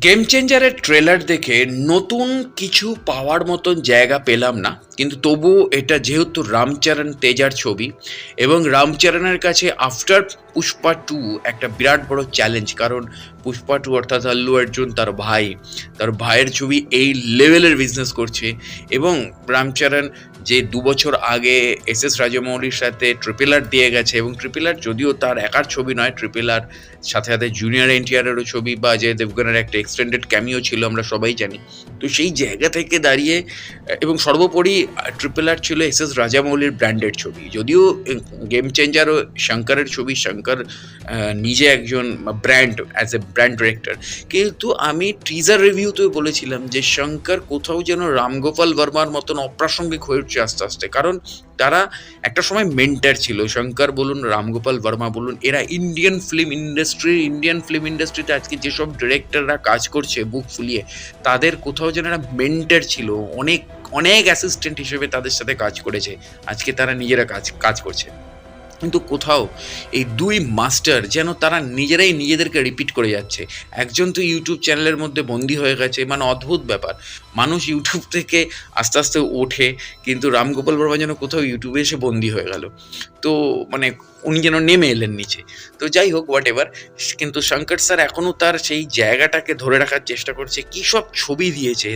Game চেঞ্জারের trailer দেখে নতুন কিছু পাওয়ার মতন জায়গা পেলাম না, কিন্তু তবুও এটা যেহেতু রামচরণ তেজার ছবি এবং রামচরণের কাছে আফটার পুষ্পা টু একটা বিরাট বড় চ্যালেঞ্জ। কারণ পুষ্পা টু অর্থাৎ আল্লু অর্জুন তার ভাইয়ের ছবি এই লেভেলের বিজনেস করছে, এবং রামচরণ যে ২ বছর আগে এস রাজামৌলির সাথে ট্রিপল আর দিয়ে গেছে, এবং ট্রিপল আর যদিও তার একার ছবি নয়, ট্রিপল আর সাথে সাথে জুনিয়র এনটিআরেরও ছবি বা অজয় দেবগনের একটা এক্সটেন্ডেড ক্যামিও ছিল, আমরা সবাই জানি। তো সেই জায়গা থেকে দাঁড়িয়ে এবং সর্বোপরি ট্রিপল আর ছিল এস রাজামৌলির ব্র্যান্ডেড ছবি। যদিও গেম চেঞ্জারও শঙ্করের ছবি, শঙ্কর নিজে একজন brand, as a brand director. কিন্তু আমি টিজার রিভিউতেও বলেছিলাম যে শঙ্কর কোথাও যেন রামগোপাল বর্মার মতন অপ্রাসঙ্গিক হয়ে উঠছে আস্তে আস্তে। কারণ তারা একটা সময় মেন্টার ছিল, শঙ্কর বলুন, রামগোপাল বর্মা বলুন, এরা ইন্ডিয়ান ফিল্ম ইন্ডাস্ট্রিতে আজকে যেসব ডিরেক্টররা কাজ করছে বুক ফুলিয়ে, তাদের কোথাও যেন একটা মেন্টার ছিল। অনেক অনেক অ্যাসিস্ট্যান্ট হিসেবে তাদের সাথে কাজ করেছে, আজকে তারা নিজেরা কাজ কাজ করছে। কিন্তু কোথাও এই দুই মাস্টার যেন তারা নিজেরাই নিজেদেরকে রিপিট করে যাচ্ছে। একজন তো ইউটিউব চ্যানেলের মধ্যে বন্দী হয়ে গেছে, মানে অদ্ভুত ব্যাপার। মানুষ ইউটিউব থেকে আস্তে আস্তে ওঠে, কিন্তু রামগোপাল বর্মা যেন কোথাও ইউটিউবে এসে বন্দী হয়ে গেল। তো মানে উনি যেন নেমে এলেন নিচে। তো যাই হোক, হোয়াট এভার। কিন্তু শঙ্কর স্যার এখনও তার সেই জায়গাটাকে ধরে রাখার চেষ্টা করছে। কী সব ছবি দিয়েছে